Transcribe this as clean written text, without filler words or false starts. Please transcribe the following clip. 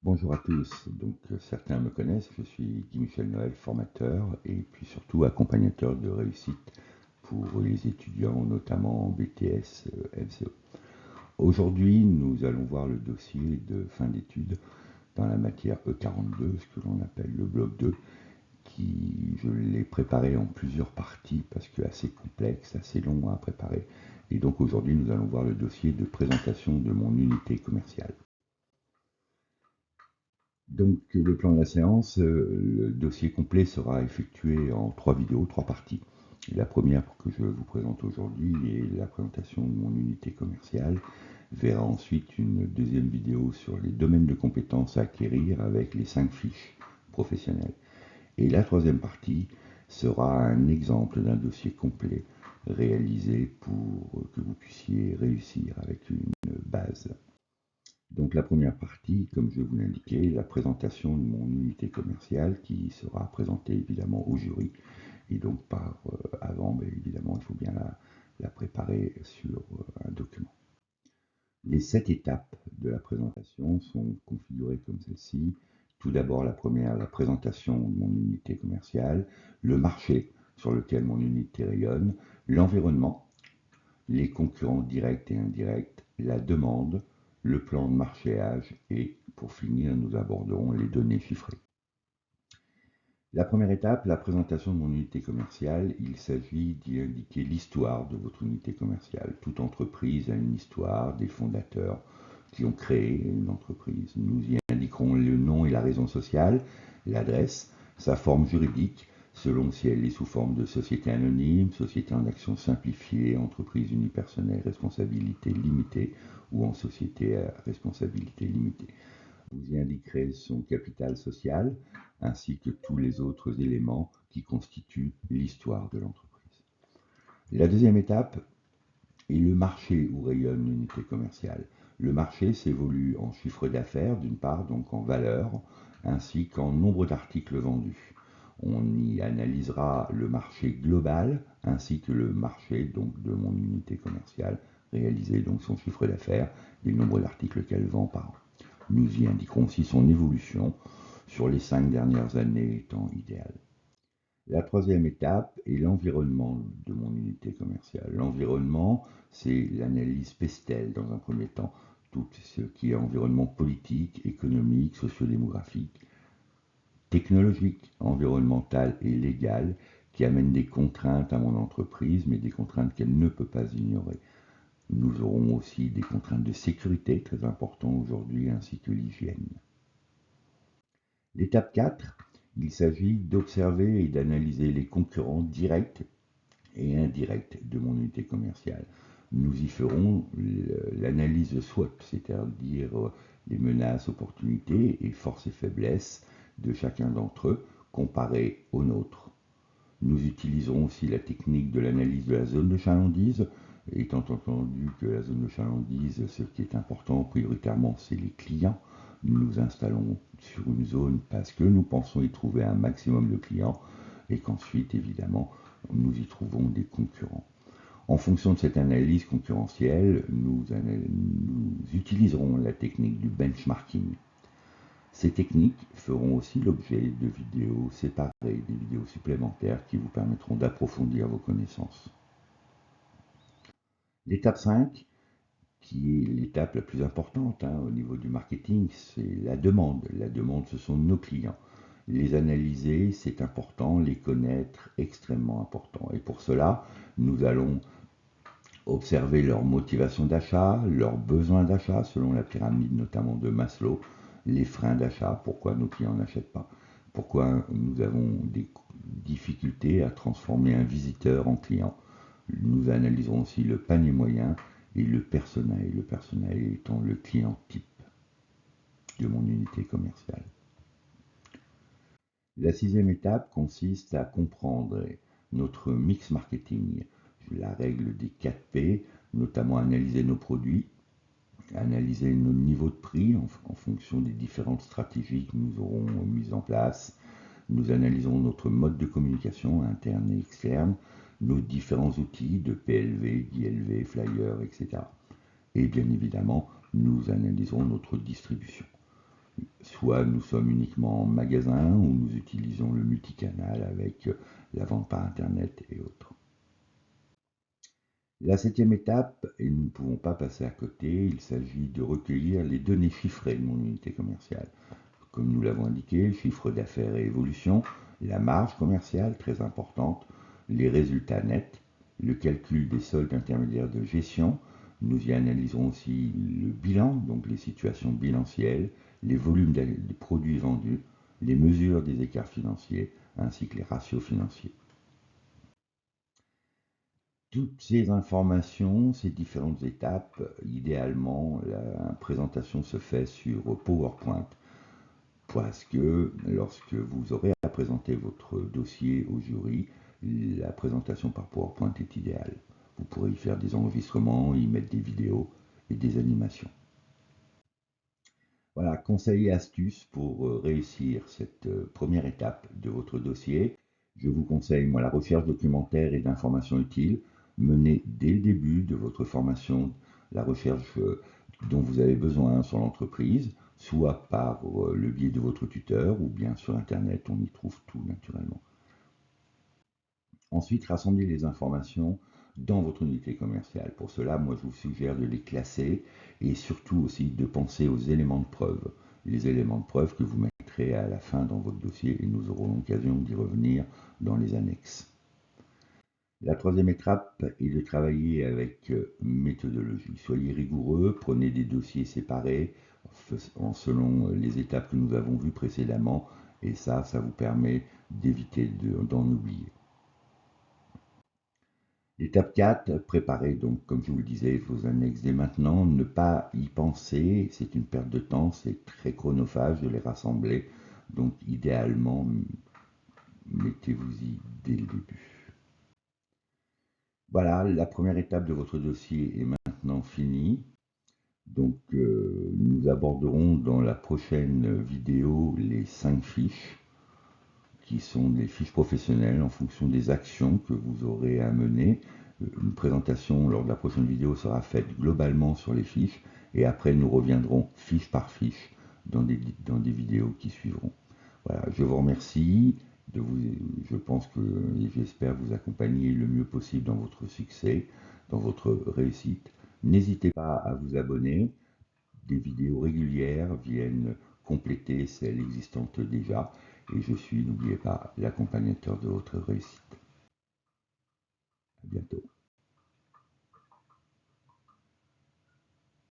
Bonjour à tous. Certains me connaissent, je suis Guy-Michel Noël, formateur et puis surtout accompagnateur de réussite pour les étudiants, notamment en BTS MCO. Aujourd'hui, nous allons voir le dossier de fin d'études dans la matière E42, ce que l'on appelle le bloc 2, qui je l'ai préparé en plusieurs parties parce que assez complexe, assez long à préparer. Et donc aujourd'hui, nous allons voir le dossier de présentation de mon unité commerciale. Donc, le plan de la séance, le dossier complet sera effectué en 3 vidéos, 3 parties. La première que je vous présente aujourd'hui est la présentation de mon unité commerciale. Verra ensuite une deuxième vidéo sur les domaines de compétences à acquérir avec les 5 fiches professionnelles. Et la troisième partie sera un exemple d'un dossier complet réalisé pour que vous puissiez réussir avec une base. Donc la première partie, comme je vous l'indiquais, la présentation de mon unité commerciale qui sera présentée évidemment au jury. Et donc avant, évidemment, il faut bien la préparer sur un document. Les 7 étapes de la présentation sont configurées comme celle-ci. Tout d'abord, la première, la présentation de mon unité commerciale, le marché sur lequel mon unité rayonne, l'environnement, les concurrents directs et indirects, la demande, le plan de marchéage et, pour finir, nous aborderons les données chiffrées. La première étape, la présentation de mon unité commerciale, il s'agit d'y indiquer l'histoire de votre unité commerciale. Toute entreprise a une histoire, des fondateurs qui ont créé une entreprise. Nous y indiquerons le nom et la raison sociale, l'adresse, sa forme juridique, selon si elle est sous forme de société anonyme, société en action simplifiée, entreprise unipersonnelle, responsabilité limitée ou en société à responsabilité limitée. Vous y indiquerez son capital social ainsi que tous les autres éléments qui constituent l'histoire de l'entreprise. La deuxième étape est le marché où rayonne l'unité commerciale. Le marché s'évolue en chiffre d'affaires d'une part, donc en valeur, ainsi qu'en nombre d'articles vendus. On y analysera le marché global ainsi que le marché donc, de mon unité commerciale, réalisé donc son chiffre d'affaires et le nombre d'articles qu'elle vend par an. Nous y indiquerons aussi son évolution sur les 5 dernières années étant idéale. La troisième étape est l'environnement de mon unité commerciale. L'environnement, c'est l'analyse PESTEL dans un premier temps, tout ce qui est environnement politique, économique, sociodémographique, technologique, environnemental et légal, qui amène des contraintes à mon entreprise, mais des contraintes qu'elle ne peut pas ignorer. Nous aurons aussi des contraintes de sécurité, très importantes aujourd'hui, ainsi que l'hygiène. L'étape 4, il s'agit d'observer et d'analyser les concurrents directs et indirects de mon unité commerciale. Nous y ferons l'analyse SWOT, c'est-à-dire les menaces, opportunités et forces et faiblesses de chacun d'entre eux comparés aux nôtres. Nous utiliserons aussi la technique de l'analyse de la zone de chalandise, étant entendu que la zone de chalandise, ce qui est important prioritairement, c'est les clients. Nous nous installons sur une zone parce que nous pensons y trouver un maximum de clients et qu'ensuite, évidemment, nous y trouvons des concurrents. En fonction de cette analyse concurrentielle, nous utiliserons la technique du benchmarking. Ces techniques feront aussi l'objet de vidéos séparées, des vidéos supplémentaires qui vous permettront d'approfondir vos connaissances. L'étape 5, qui est l'étape la plus importante au niveau du marketing, c'est la demande. La demande, ce sont nos clients. Les analyser, c'est important, les connaître, extrêmement important. Et pour cela, nous allons observer leur motivation d'achat, leurs besoins d'achat, selon la pyramide notamment de Maslow, les freins d'achat, pourquoi nos clients n'achètent pas, pourquoi nous avons des difficultés à transformer un visiteur en client. Nous analyserons aussi le panier moyen et le personnel étant le client type de mon unité commerciale. La sixième étape consiste à comprendre notre mix marketing, la règle des 4 P, notamment analyser nos produits, analyser nos niveaux de prix en fonction des différentes stratégies que nous aurons mises en place. Nous analysons notre mode de communication interne et externe, nos différents outils de PLV, d'ILV, flyer, etc. Et bien évidemment, nous analyserons notre distribution. Soit nous sommes uniquement en magasin ou nous utilisons le multicanal avec la vente par Internet et autres. La septième étape, et nous ne pouvons pas passer à côté, il s'agit de recueillir les données chiffrées de mon unité commerciale. Comme nous l'avons indiqué, chiffre d'affaires et évolution, la marge commerciale, très importante, les résultats nets, le calcul des soldes intermédiaires de gestion. Nous y analyserons aussi le bilan, donc les situations bilancielles, les volumes des produits vendus, les mesures des écarts financiers, ainsi que les ratios financiers. Toutes ces informations, ces différentes étapes, idéalement, la présentation se fait sur PowerPoint, parce que lorsque vous aurez à présenter votre dossier au jury, la présentation par PowerPoint est idéale. Vous pourrez y faire des enregistrements, y mettre des vidéos et des animations. Voilà, conseils et astuces pour réussir cette première étape de votre dossier. Je vous conseille, moi, la recherche documentaire et d'informations utiles. Menez dès le début de votre formation la recherche dont vous avez besoin sur l'entreprise, soit par le biais de votre tuteur ou bien sur Internet, on y trouve tout naturellement. Ensuite, rassemblez les informations dans votre unité commerciale. Pour cela, moi, je vous suggère de les classer et surtout aussi de penser aux éléments de preuve. Les éléments de preuve que vous mettrez à la fin dans votre dossier et nous aurons l'occasion d'y revenir dans les annexes. La troisième étape est de travailler avec méthodologie. Soyez rigoureux, prenez des dossiers séparés selon les étapes que nous avons vues précédemment et ça vous permet d'éviter d'en oublier. L'étape 4, préparez donc, comme je vous le disais, vos annexes dès maintenant. Ne pas y penser, c'est une perte de temps, c'est très chronophage de les rassembler. Donc idéalement, mettez-vous-y dès le début. Voilà, la première étape de votre dossier est maintenant finie. Donc nous aborderons dans la prochaine vidéo les 5 fiches, qui sont des fiches professionnelles en fonction des actions que vous aurez à mener. Une présentation lors de la prochaine vidéo sera faite globalement sur les fiches et après nous reviendrons fiche par fiche dans des vidéos qui suivront. Voilà, je vous remercie. Je pense que et j'espère vous accompagner le mieux possible dans votre succès, dans votre réussite. N'hésitez pas à vous abonner. Des vidéos régulières viennent compléter celles existantes déjà et je suis, n'oubliez pas, l'accompagnateur de votre réussite. À bientôt.